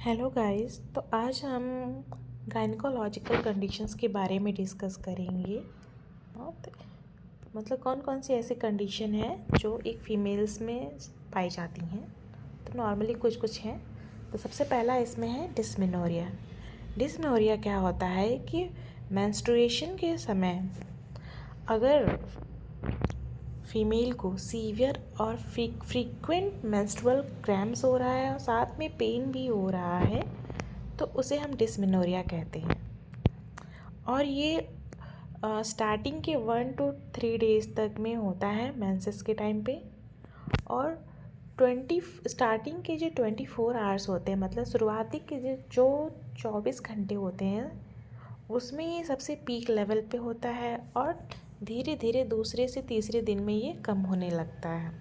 Hello guys. तो आज हम गायनिकोलॉजिकल कंडीशंस के बारे में डिस्कस करेंगे। हाँ, मतलब कौन कौन सी ऐसी कंडीशन है जो एक फ़ीमेल्स में पाई जाती हैं। तो नॉर्मली कुछ कुछ हैं। तो सबसे पहला इसमें है डिस्मेनोरिया। डिस्मेनोरिया क्या होता है कि मेंस्ट्रुएशन के समय अगर फीमेल को सीवियर और फ्रीक्वेंट मेंस्ट्रुअल क्रैम्प्स हो रहा है और साथ में पेन भी हो रहा है तो उसे हम डिस्मेनोरिया कहते हैं। और ये स्टार्टिंग के 1 to 3 डेज तक में होता है मेंसेस के टाइम पे। और 20 स्टार्टिंग के जो 24 आवर्स होते हैं, मतलब शुरुआती के जो 24 घंटे होते हैं उसमें ये सबसे पीक लेवल पे होता है और धीरे धीरे दूसरे से तीसरे दिन में ये कम होने लगता है।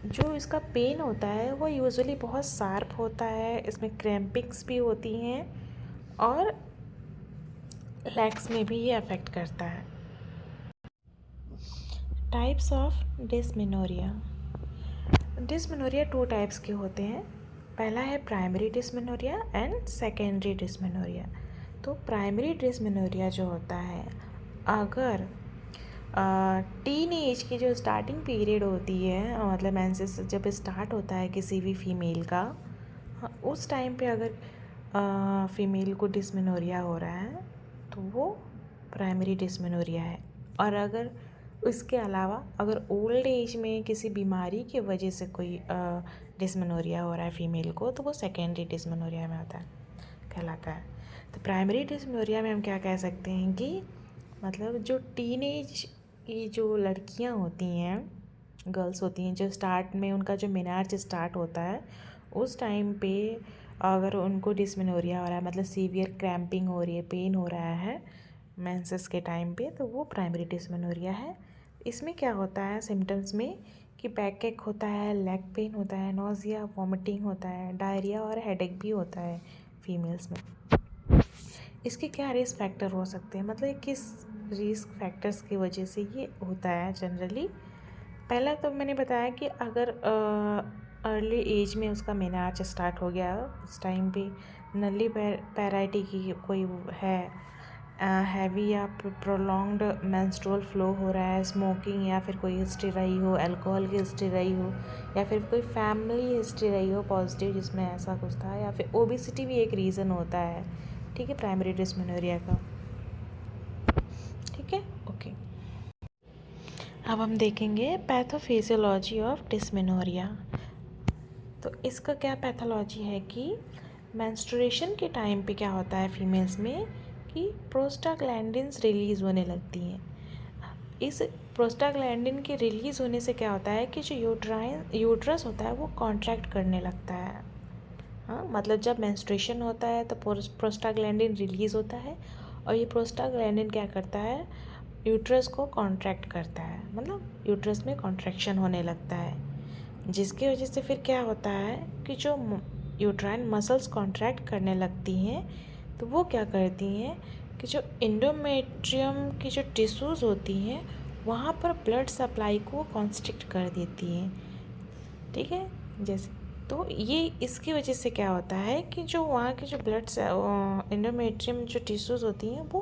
जो इसका पेन होता है वो यूजुअली बहुत शार्प होता है, इसमें क्रैम्पिंग्स भी होती हैं और लेग्स में भी ये अफेक्ट करता है। Types of dysmenorrhoea. Dysmenorrhoea 2 types के होते हैं। पहला है primary dysmenorrhoea and secondary dysmenorrhoea. तो प्राइमरी डिस्मेनोरिया जो होता है, अगर टीन एज की जो स्टार्टिंग पीरियड होती है, मतलब मेंसेस जब स्टार्ट होता है किसी भी फीमेल का, उस टाइम पे अगर फीमेल को डिस्मेनोरिया हो रहा है तो वो प्राइमरी डिस्मेनोरिया है। और अगर इसके अलावा अगर ओल्ड एज में किसी बीमारी की वजह से कोई डिस्मेनोरिया हो रहा है फीमेल को तो वो सेकेंडरी डिस्मेनोरिया में होता है, कहलाता है। तो प्राइमरी डिस्मेनोरिया में हम क्या कह सकते हैं कि मतलब जो टीनेज की जो लड़कियां होती हैं, गर्ल्स होती हैं, जो स्टार्ट में उनका जो मेनार्ज स्टार्ट होता है उस टाइम पे अगर उनको डिस्मेनोरिया हो रहा है, मतलब सीवियर क्रैम्पिंग हो रही है, पेन हो रहा है मेंसेस के टाइम पे, तो वो प्राइमरी डिस्मेनोरिया है। इसमें क्या होता है सिम्टम्स में कि बैक एक होता है, लेग पेन होता है, नोज़िया, वॉमिटिंग होता है, डायरिया और हेडेक भी होता है फीमेल्स में। इसके क्या रिस्क फैक्टर हो सकते हैं, मतलब किस रिस्क फैक्टर्स की वजह से ये होता है जनरली। पहला तो मैंने बताया कि अगर अर्ली एज में उसका मेनार्ज स्टार्ट हो गया, उस टाइम पे नली पैराइटी की कोई है, हैवी या प्रोलॉन्ग्ड मेंस्ट्रुअल फ्लो हो रहा है, स्मोकिंग या फिर कोई हिस्ट्री रही हो, अल्कोहल की हिस्ट्री रही हो, या फिर कोई फैमिली हिस्ट्री रही हो पॉजिटिव जिसमें ऐसा कुछ था, या फिर ओबिसिटी भी एक रीज़न होता है, ठीक है, प्राइमरी डिस्मेनोरिया का। ठीक है, ओके। अब हम देखेंगे पैथोफिजियोलॉजी ऑफ डिस्मेनोरिया। तो इसका क्या पैथोलॉजी है कि मेंस्ट्रुएशन के टाइम पे क्या होता है फीमेल्स में कि प्रोस्टाग्लैंडिन्स रिलीज़ होने लगती हैं। इस प्रोस्टाग्लैंडिन के रिलीज़ होने से क्या होता है कि जो यूट्रस होता है वो कॉन्ट्रैक्ट करने लगता है। हाँ, मतलब जब मेंस्ट्रुएशन होता है तो प्रोस्टाग्लैंडिन रिलीज़ होता है और ये प्रोस्टाग्लैंडिन क्या करता है, यूट्रस को कॉन्ट्रैक्ट करता है, मतलब यूट्रस में कॉन्ट्रैक्शन होने लगता है, जिसकी वजह से फिर क्या होता है कि जो यूट्राइन मसल्स कॉन्ट्रैक्ट करने लगती हैं तो वो क्या करती हैं कि जो एंडोमेट्रियम की जो टिश्यूज़ होती हैं वहाँ पर ब्लड सप्लाई को कॉन्स्ट्रिक्ट कर देती हैं, ठीक है। जैसे तो ये इसकी वजह से क्या होता है कि जो वहाँ के जो एंडोमेट्रियम जो टिश्यूज़ होती हैं वो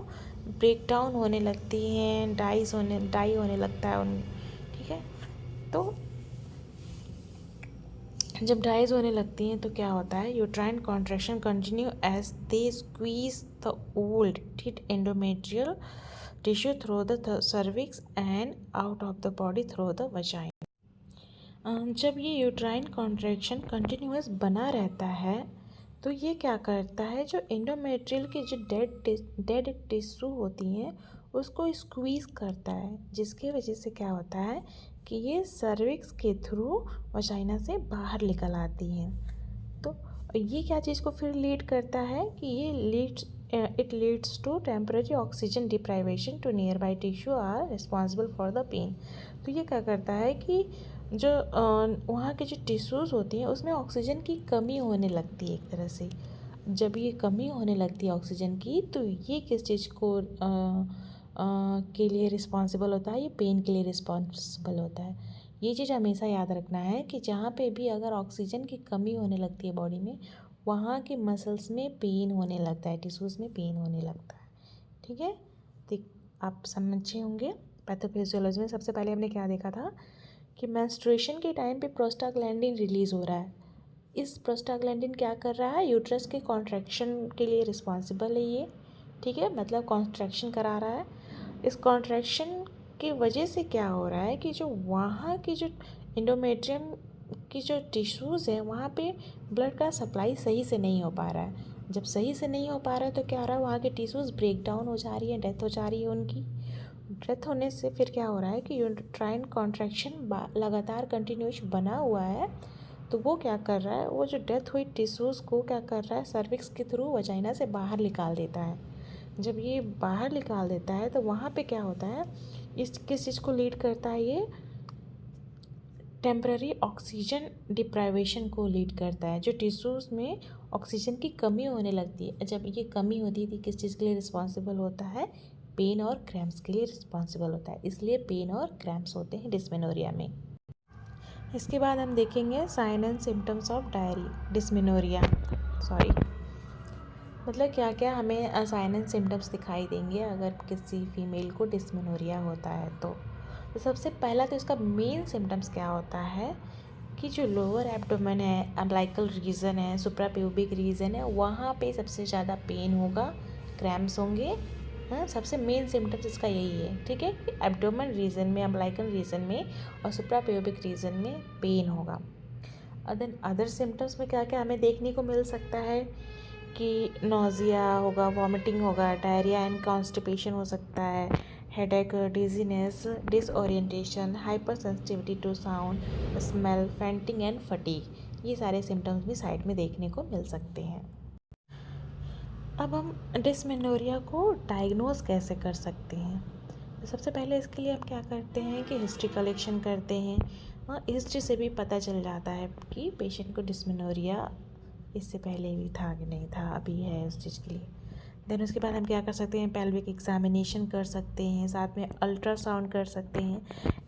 ब्रेक डाउन होने लगती हैं, डाई होने लगता है उन, ठीक है। तो जब डाइज होने लगती हैं तो क्या होता है, uterine contraction continue as they squeeze the old thick endometrial tissue through the cervix and out of the body through the vagina. जब ये यूट्राइन कॉन्ट्रैक्शन कंटिन्यूअस बना रहता है तो ये क्या करता है, जो एंडोमेट्रियल की जो डेड टिश्यू होती हैं उसको स्क्वीज़ करता है, जिसकी वजह से क्या होता है कि ये सर्विक्स के थ्रू वजाइना से बाहर निकल आती हैं। तो ये क्या चीज़ को फिर लीड करता है कि it leads to temporary oxygen deprivation to nearby tissue are responsible for the pain. तो ये क्या करता है कि जो वहाँ की जो टिश्यूज़ होती हैं उसमें ऑक्सीजन की कमी होने लगती है एक तरह से। जब ये कमी होने लगती है ऑक्सीजन की तो ये किस चीज़ को के लिए रिस्पॉन्सिबल होता है, ये पेन के लिए रिस्पॉन्सिबल होता है। ये चीज़ हमेशा याद रखना है कि जहाँ पे भी अगर ऑक्सीजन की कमी होने लगती है बॉडी में, वहाँ के मसल्स में पेन होने लगता है, टिश्यूज़ में पेन होने लगता है। ठीक है, तो आप समझे होंगे। पैथोफिजियोलॉजी में सबसे पहले हमने क्या देखा था कि मेंस्ट्रुएशन के टाइम पे प्रोस्टाग्लैंडिन रिलीज़ हो रहा है। इस प्रोस्टाग्लैंडिन क्या कर रहा है, यूट्रस के कॉन्ट्रैक्शन के लिए रिस्पॉन्सिबल है ये। ठीक है, मतलब कॉन्ट्रैक्शन करा रहा है। इस कॉन्ट्रैक्शन की वजह से क्या हो रहा है कि जो वहाँ की जो एंडोमेट्रियम की जो टिश्यूज़ हैं वहाँ पे ब्लड का सप्लाई सही से नहीं हो पा रहा है। जब सही से नहीं हो पा रहा है तो क्या हो रहा है, वहाँ की टिश्यूज़ ब्रेक डाउन हो जा रही है, डेथ हो जा रही है उनकी। डेथ होने से फिर क्या हो रहा है कि यूट्राइन कॉन्ट्रैक्शन लगातार कंटिन्यूस बना हुआ है, तो वो क्या कर रहा है, वो जो डेथ हुई टिश्यूज़ को क्या कर रहा है, सर्विक्स के थ्रू वजाइना से बाहर निकाल देता है। जब ये बाहर निकाल देता है तो वहाँ पे क्या होता है, इस किस चीज़ को लीड करता है, ये टेम्पररी ऑक्सीजन डिप्राइवेशन को लीड करता है। जो टिश्यूज़ में ऑक्सीजन की कमी होने लगती है, जब ये कमी होती थी किस चीज़ के लिए रिस्पॉन्सिबल होता है, पेन और क्रैम्प्स के लिए रिस्पॉन्सिबल होता है। इसलिए पेन और क्रैम्प्स होते हैं डिस्मेनोरिया में। इसके बाद हम देखेंगे sign and symptoms of dysmenorrhoea. मतलब क्या क्या हमें साइन एंड सिम्टम्स दिखाई देंगे अगर किसी फीमेल को डिस्मेनोरिया होता है तो सबसे पहला तो इसका मेन सिम्टम्स क्या होता है कि जो लोअर एब्डोमेन है, अम्बिलिकल रीजन है, सुप्राप्यूबिक रीजन है, वहाँ पे सबसे ज़्यादा पेन होगा, क्रैम्प्स होंगे। हाँ, सबसे मेन सिम्टम्स इसका यही है। ठीक है, कि एब्डोमेन रीजन में, अम्बिलिकल रीजन में और सुप्राप्यूबिक रीजन में पेन होगा। और देन अदर सिम्टम्स में क्या क्या हमें देखने को मिल सकता है कि नोज़िया होगा, वॉमिटिंग होगा, डायरिया एंड कॉन्स्टिपेशन हो सकता है, headache, dizziness, disorientation, hypersensitivity to sound, smell, fainting and fatigue, ये सारे सिम्टम्स भी साइड में देखने को मिल सकते हैं। अब हम डिस्मेनोरिया को डायग्नोज कैसे कर सकते हैं, तो सबसे पहले इसके लिए हम क्या करते हैं कि हिस्ट्री कलेक्शन करते हैं। हिस्ट्री से भी पता चल जाता है कि पेशेंट को डिस्मेनोरिया इससे पहले भी था कि नहीं था, अभी है उस चीज़ के लिए। देन उसके बाद हम क्या कर सकते हैं, पेल्विक एग्जामिनेशन कर सकते हैं, साथ में अल्ट्रासाउंड कर सकते हैं,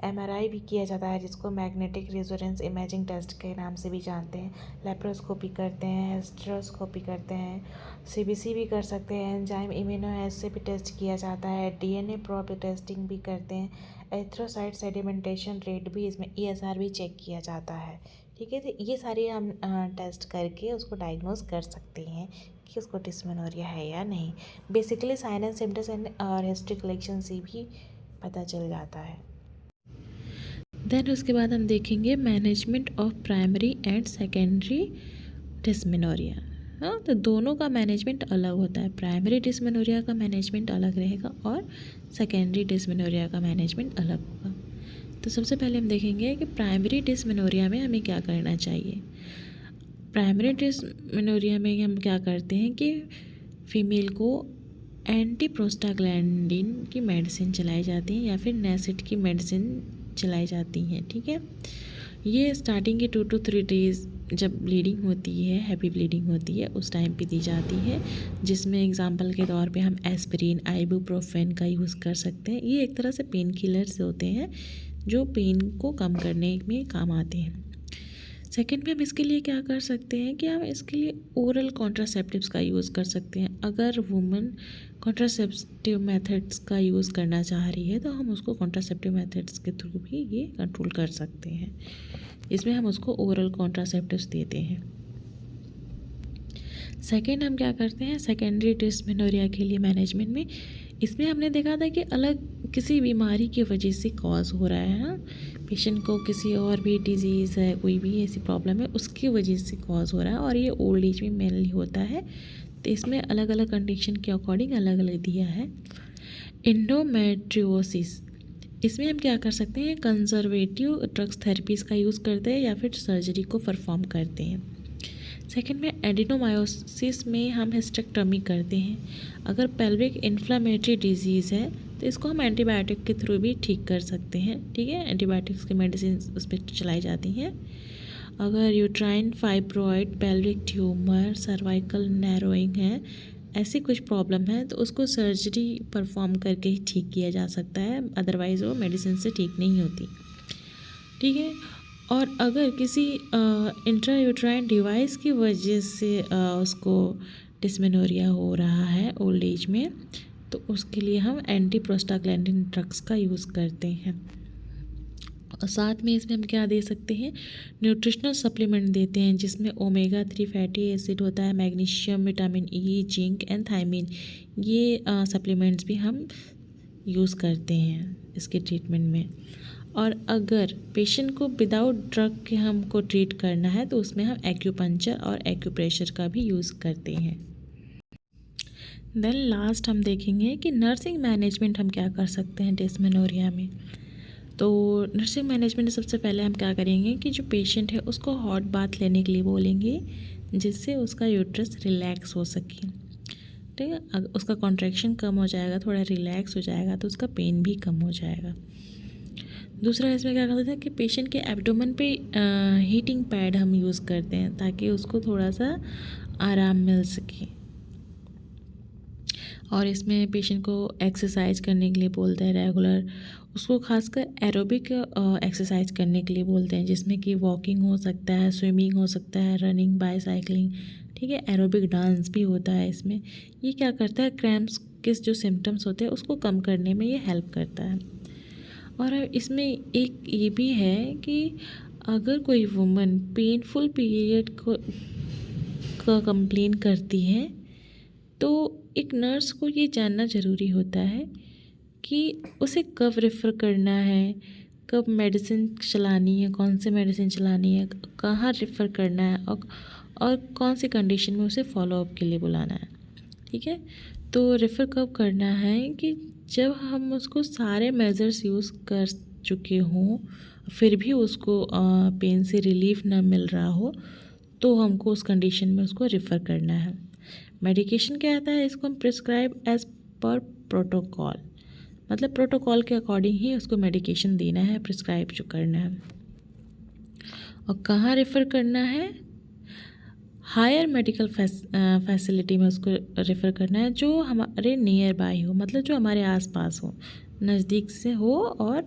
एमआरआई भी किया जाता है जिसको मैग्नेटिक रेजोनेंस इमेजिंग टेस्ट के नाम से भी जानते हैं, लेप्रोस्कोपी करते हैं, हिस्ट्रोस्कोपी करते हैं, सीबीसी भी कर सकते हैं, एंजाइम इम्यूनो एसिड भी टेस्ट किया जाता है, डीएनए प्रोब टेस्टिंग भी करते हैं, एरिथ्रोसाइट सेडिमेंटेशन रेट भी, इसमें ईएसआर भी चेक किया जाता है। ठीक है, तो ये सारे हम टेस्ट करके उसको डायग्नोज कर सकते हैं कि उसको डिस्मेनोरिया है या नहीं। Basically sign and symptoms and और हिस्ट्री कलेक्शन से भी पता चल जाता है। देन उसके बाद हम देखेंगे management of primary and secondary dysmenorrhoea. हाँ, तो दोनों का मैनेजमेंट अलग होता है। प्राइमरी डिस्मेनोरिया का मैनेजमेंट अलग रहेगा और सेकेंडरी डिस्मेनोरिया का मैनेजमेंट अलग होगा। तो सबसे पहले हम देखेंगे कि प्राइमरी डिस्मेनोरिया में हमें क्या करना चाहिए। प्राइमरी डिस्मेनोरिया में हम क्या करते हैं कि फीमेल को एंटी प्रोस्टाग्लैंडिन की मेडिसिन चलाई जाती है या फिर नेसिड की मेडिसिन चलाई जाती हैं। ठीक है, ये स्टार्टिंग के 2 to 3 डेज़ जब ब्लीडिंग होती है, हैवी ब्लीडिंग होती है, उस टाइम पे दी जाती है, जिसमें एग्जांपल के तौर पे हम एस्पिरिन, आइबुप्रोफेन का यूज़ कर सकते हैं। ये एक तरह से पेन किलर्स होते हैं जो पेन को कम करने में काम आते हैं। सेकेंड में हम इसके लिए क्या कर सकते हैं कि हम इसके लिए ओरल कॉन्ट्रासेप्टिव्स का यूज़ कर सकते हैं। अगर वुमन कॉन्ट्रासेप्टिव मेथड्स का यूज़ करना चाह रही है तो हम उसको कॉन्ट्रासेप्टिव मेथड्स के थ्रू भी ये कंट्रोल कर सकते हैं। इसमें हम उसको ओरल कॉन्ट्रासेप्टिव्स देते हैं। सेकेंड हम क्या करते हैं, सेकेंडरी डिस्मेनोरिया के लिए मैनेजमेंट में, इसमें हमने देखा था कि अलग किसी बीमारी की वजह से कॉज हो रहा है। हाँ, पेशेंट को किसी और भी डिजीज़ है, कोई भी ऐसी प्रॉब्लम है, उसकी वजह से कॉज हो रहा है और ये ओल्ड एज में मेनली होता है। तो इसमें अलग अलग कंडीशन के अकॉर्डिंग अलग अलग दिया है। एंडोमेट्रियोसिस, इसमें हम क्या कर सकते हैं, कंजर्वेटिव ड्रग्स थेरेपीज़ का यूज़ करते हैं या फिर सर्जरी को परफॉर्म करते हैं। सेकेंड में एडिनोमायोसिस में हम हिस्टेक्टोमी करते हैं। अगर पेल्विक इन्फ्लामेटरी डिजीज़ है तो इसको हम एंटीबायोटिक के थ्रू भी ठीक कर सकते हैं। ठीक है, एंटीबायोटिक्स की मेडिसिन उस पर चलाई जाती हैं। अगर uterine fibroid, pelvic tumour, cervical narrowing है, ऐसी कुछ प्रॉब्लम है तो उसको सर्जरी परफॉर्म करके ही ठीक किया जा सकता है, अदरवाइज़ वो मेडिसिन से ठीक नहीं होती। ठीक है, और अगर किसी इंट्रायूट्राइन डिवाइस की वजह से उसको डिस्मेनोरिया हो रहा है ओल्ड एज में, तो उसके लिए हम एंटी प्रोस्टाग्लैंडिन ड्रग्स का यूज़ करते हैं। और साथ में इसमें हम क्या दे सकते हैं, न्यूट्रिशनल सप्लीमेंट देते हैं जिसमें ओमेगा 3 फैटी एसिड होता है, magnesium, vitamin E, zinc and thymine, ये सप्लीमेंट्स भी हम यूज़ करते हैं इसके ट्रीटमेंट में। और अगर पेशेंट को विदाउट ड्रग के हमको ट्रीट करना है तो उसमें हम एक्यूपंक्चर और एक्यूप्रेशर का भी यूज़ करते हैं। देन लास्ट हम देखेंगे कि नर्सिंग मैनेजमेंट हम क्या कर सकते हैं डिस्मेनोरिया में। तो नर्सिंग मैनेजमेंट में सबसे पहले हम क्या करेंगे कि जो पेशेंट है उसको हॉट बाथ लेने के लिए बोलेंगे, जिससे उसका यूट्रस रिलैक्स हो सके। ठीक है, अगर उसका कॉन्ट्रैक्शन कम हो जाएगा, थोड़ा रिलैक्स हो जाएगा, तो उसका पेन भी कम हो जाएगा। दूसरा इसमें क्या करते हैं कि पेशेंट के एब्डोमेन पे हीटिंग पैड हम यूज़ करते हैं ताकि उसको थोड़ा सा आराम मिल सके। और इसमें पेशेंट को एक्सरसाइज करने के लिए बोलते हैं रेगुलर, उसको खासकर एरोबिक एक्सरसाइज करने के लिए बोलते हैं, जिसमें कि वॉकिंग हो सकता है, स्विमिंग हो सकता है, रनिंग, बाईसाइकिलिंग। ठीक है, एरोबिक डांस भी होता है इसमें। ये क्या करता है, क्रैम्प्स के जो सिम्टम्स होते हैं उसको कम करने में ये हेल्प करता है। और इसमें एक ये भी है कि अगर कोई वुमन पेनफुल पीरियड को का कंप्लेन करती है तो एक नर्स को ये जानना ज़रूरी होता है कि उसे कब रेफ़र करना है, कब मेडिसिन चलानी है, कौन सी मेडिसिन चलानी है, कहाँ रेफ़र करना है, और कौन सी कंडीशन में उसे फॉलोअप के लिए बुलाना है। ठीक है, तो रेफ़र कब करना है कि जब हम उसको सारे मेजर्स यूज़ कर चुके हों फिर भी उसको पेन से रिलीफ ना मिल रहा हो, तो हमको उस कंडीशन में उसको रेफ़र करना है। मेडिकेशन क्या आता है, इसको हम प्रिस्क्राइब एज़ पर प्रोटोकॉल, मतलब प्रोटोकॉल के अकॉर्डिंग ही उसको मेडिकेशन देना है, प्रिस्क्राइब जो करना है। और कहाँ रेफ़र करना है, हायर मेडिकल फैसिलिटी में उसको रेफ़र करना है जो हमारे नियर बाय हो, मतलब जो हमारे आसपास हो, नज़दीक से हो, और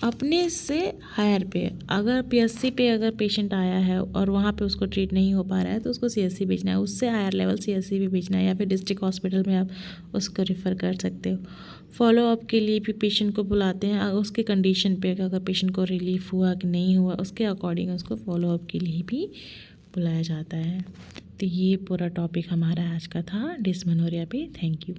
अपने से हायर पे। अगर पीएससी पे अगर पेशेंट आया है और वहाँ पे उसको ट्रीट नहीं हो पा रहा है तो उसको सीएससी भेजना है, उससे हायर लेवल सीएससी भी भेजना है, या फिर डिस्ट्रिक्ट हॉस्पिटल में आप उसको रेफ़र कर सकते हो। फॉलोअप के लिए भी पेशेंट को बुलाते हैं उसके कंडीशन पे, अगर पेशेंट को रिलीफ हुआ कि नहीं हुआ उसके अकॉर्डिंग उसको फॉलोअप के लिए भी बुलाया जाता है। तो ये पूरा टॉपिक हमारा आज का था डिस्मेनोरिया पे। Thank you.